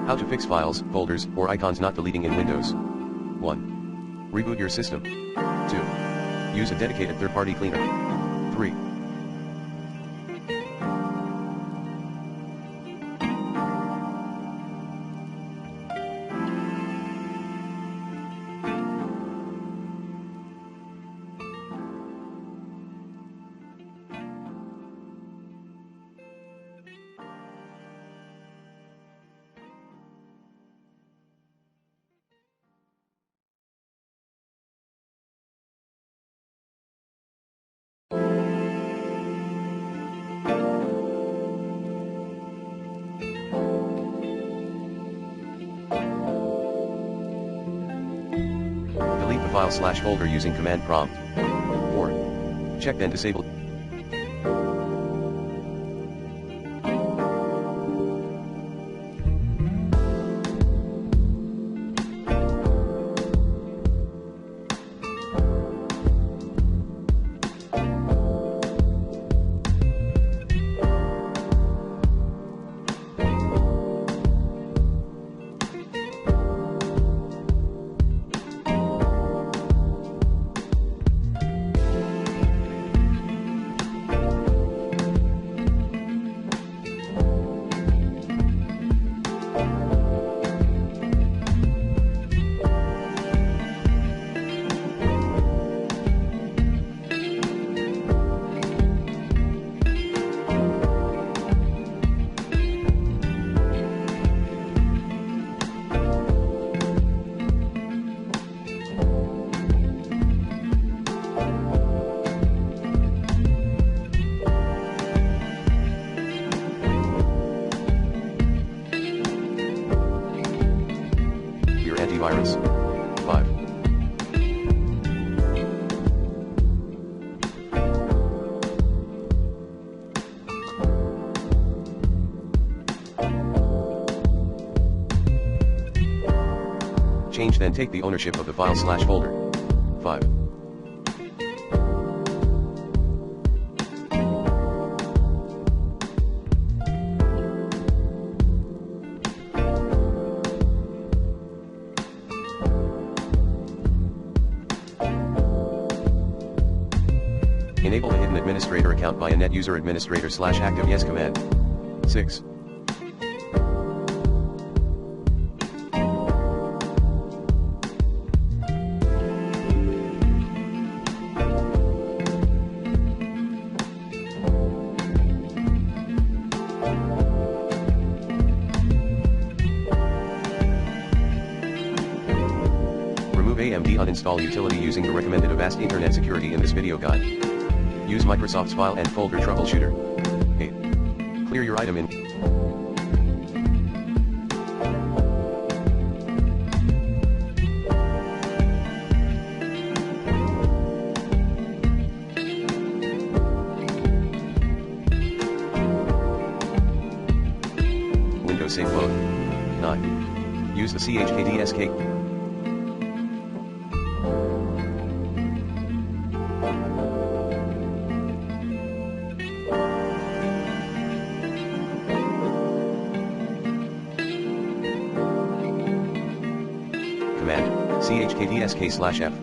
How to fix files, folders, or icons not deleting in Windows. 1. Reboot your system. 2. Use a dedicated third-party cleaner. 3. Delete the file/folder using command prompt. 4. Check then disable. Antivirus. 5. Change then take the ownership of the file/folder. 5. Enable the hidden administrator account by a NetUser administrator/active yes command. 6. Remove AMD uninstall utility using the recommended Avast Internet Security in this video guide. Use Microsoft's File and Folder Troubleshooter. 8. Clear your item in Windows Safe Mode. 9. Use the chkdsk. Command, chkdsk/f.